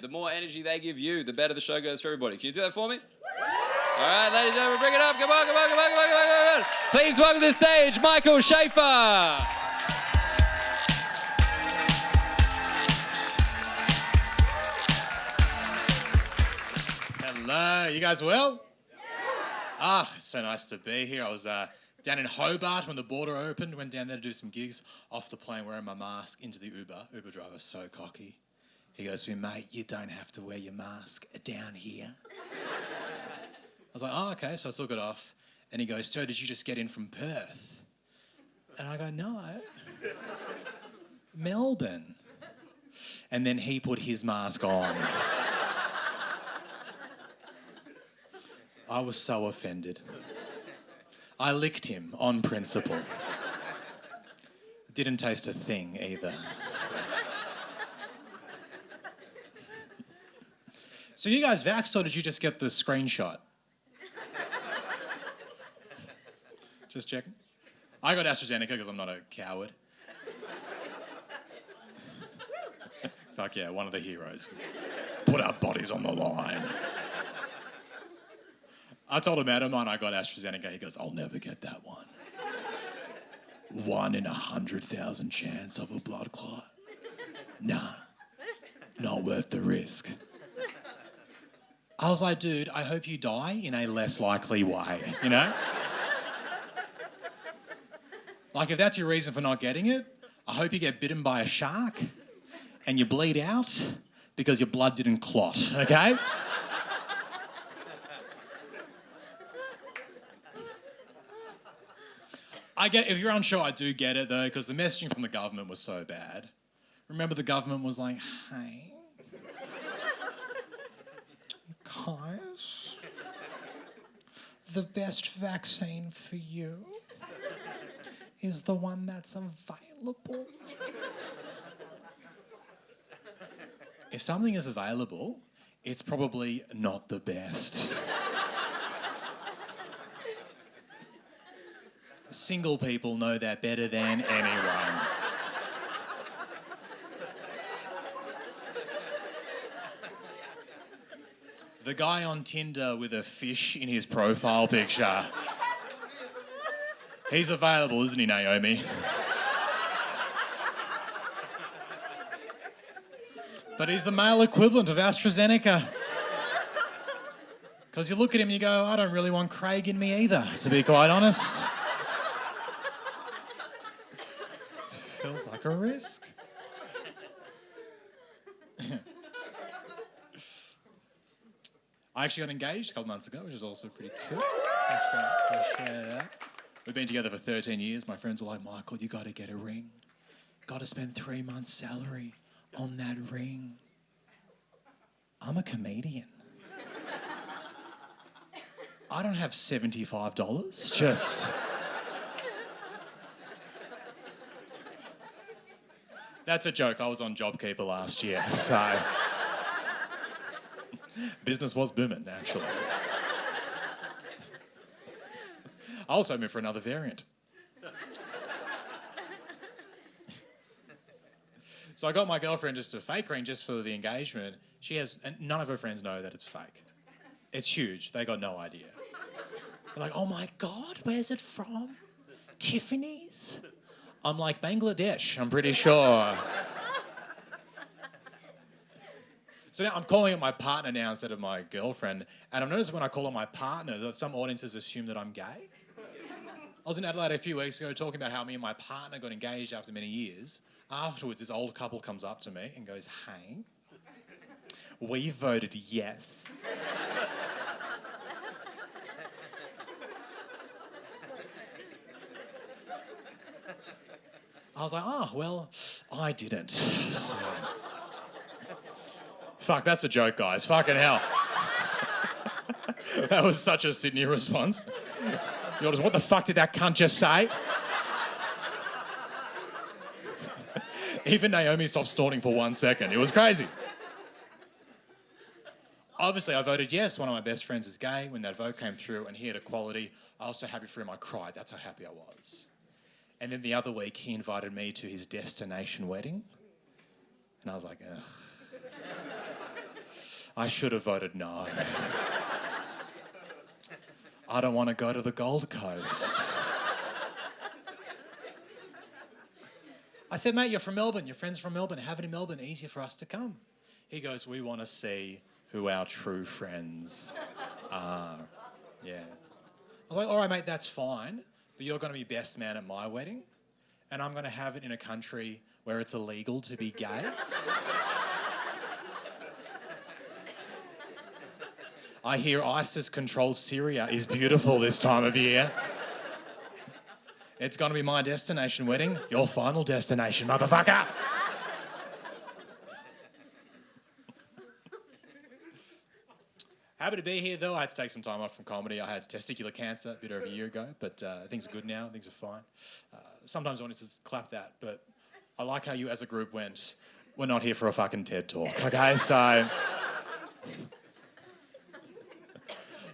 The more energy they give you, the better the show goes for everybody. Can you do that for me? All right, ladies and gentlemen, bring it up. Come on, come on, come on, come on, come on, come on. Please welcome to the stage, Michael Schafer. Hello, you guys well? Yeah. It's so nice to be here. I was down in Hobart when the border opened, went down there to do some gigs, off the plane wearing my mask into the Uber. Uber driver, so cocky. He goes to me, mate, you don't have to wear your mask down here. I was like, oh, okay, so I took it off. And he goes, so did you just get in from Perth? And I go, no, Melbourne. And then he put his mask on. I was so offended. I licked him on principle. Didn't taste a thing either. So you guys vaxxed, or did you just get the screenshot? Just checking. I got AstraZeneca because I'm not a coward. Fuck yeah, one of the heroes. Put our bodies on the line. I told a mate of mine I got AstraZeneca. He goes, I'll never get that one. 1 in 100,000 chance of a blood clot. Nah, not worth the risk. I was like, dude, I hope you die in a less likely way, you know? Like, if that's your reason for not getting it, I hope you get bitten by a shark and you bleed out because your blood didn't clot, okay? I get, if you're unsure, I do get it though, because the messaging from the government was so bad. Remember, the government was like, hey, guys, the best vaccine for you is the one that's available. If something is available, it's probably not the best. Single people know that better than anyone. The guy on Tinder with a fish in his profile picture. He's available, isn't he, Naomi? But he's the male equivalent of AstraZeneca. Because you look at him and you go, I don't really want Craig in me either, to be quite honest. Feels like a risk. I actually got engaged a couple months ago, which is also pretty cool. Thanks for sharing that. We've been together for 13 years. My friends are like, Michael, you got to get a ring. Got to spend 3 months' salary on that ring. I'm a comedian. I don't have $75. Just... That's a joke. I was on JobKeeper last year, so... Business was booming, actually. I also moved for another variant. So I got my girlfriend just a fake ring just for the engagement. She has... And none of her friends know that it's fake. It's huge. They got no idea. They're like, oh my God, where's it from? Tiffany's? I'm like, Bangladesh, I'm pretty sure. So now I'm calling it my partner now instead of my girlfriend. And I've noticed when I call it my partner that some audiences assume that I'm gay. I was in Adelaide a few weeks ago talking about how me and my partner got engaged after many years. Afterwards, this old couple comes up to me and goes, hey, we voted yes. I was like, oh, well, I didn't. So... Fuck, that's a joke, guys. Fucking hell. That was such a Sydney response. You're just, what the fuck did that cunt just say? Even Naomi stopped snorting for 1 second. It was crazy. Obviously, I voted yes. One of my best friends is gay. When that vote came through and he had equality, I was so happy for him I cried. That's how happy I was. And then the other week, he invited me to his destination wedding. And I was like, ugh. I should have voted no. I don't want to go to the Gold Coast. I said, mate, you're from Melbourne. Your friend's from Melbourne. Have it in Melbourne. Easier for us to come. He goes, we want to see who our true friends are. Yeah. I was like, all right, mate, that's fine. But you're going to be best man at my wedding. And I'm going to have it in a country where it's illegal to be gay. I hear ISIS-controlled Syria is beautiful this time of year. It's going to be my destination wedding, your final destination, motherfucker. Happy to be here, though. I had to take some time off from comedy. I had testicular cancer a bit over a year ago, but things are good now. Things are fine. Sometimes I want to just clap that, but I like how you as a group went, we're not here for a fucking TED Talk, okay? So...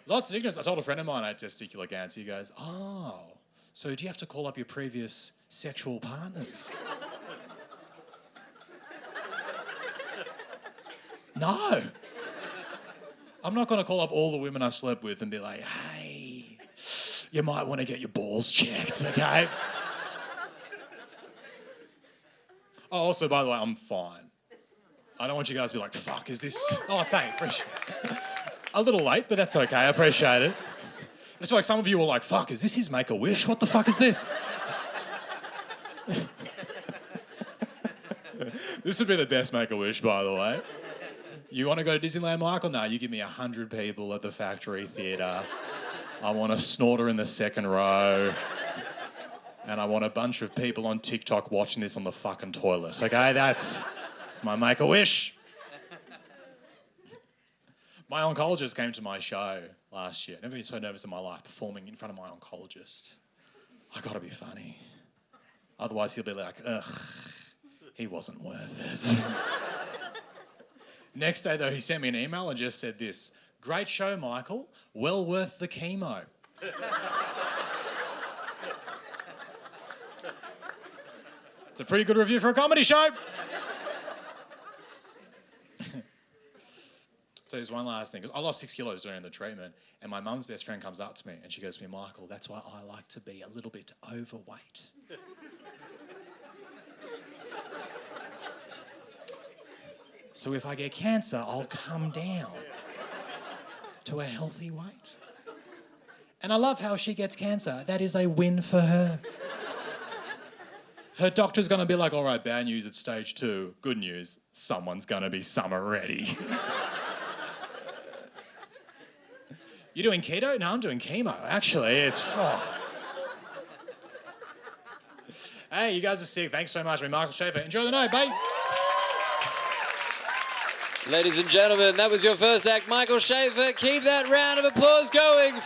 Lots of ignorance. I told a friend of mine I had testicular cancer. He goes, oh, so do you have to call up your previous sexual partners? No. I'm not going to call up all the women I've slept with and be like, hey, you might want to get your balls checked, okay? Oh, also, by the way, I'm fine. I don't want you guys to be like, fuck, is this... Oh, thanks. Appreciate it. A little late, but that's okay. I appreciate it. It's like some of you were like, fuck, is this his Make-A-Wish? What the fuck is this? This would be the best Make-A-Wish, by the way. You want to go to Disneyland, Michael? No, you give me 100 people at the Factory Theatre. I want a snorter in the second row. And I want a bunch of people on TikTok watching this on the fucking toilet. Okay, that's my Make-A-Wish. My oncologist came to my show last year. Never been so nervous in my life performing in front of my oncologist. I gotta be funny. Otherwise he'll be like, ugh, he wasn't worth it. Next day though, he sent me an email and just said this, great show, Michael, well worth the chemo. It's a pretty good review for a comedy show. So there's one last thing. I lost 6 kilos during the treatment, and my mum's best friend comes up to me and she goes to me, Michael, that's why I like to be a little bit overweight. So if I get cancer, I'll come down to a healthy weight. And I love how she gets cancer. That is a win for her. Her doctor's going to be like, all right, bad news, it's stage 2. Good news, someone's going to be summer ready. You doing keto? No, I'm doing chemo. Actually, it's... Oh. Hey, you guys are sick. Thanks so much. I'm Michael Schafer. Enjoy the night, bye. Ladies and gentlemen, that was your first act, Michael Schafer. Keep that round of applause going.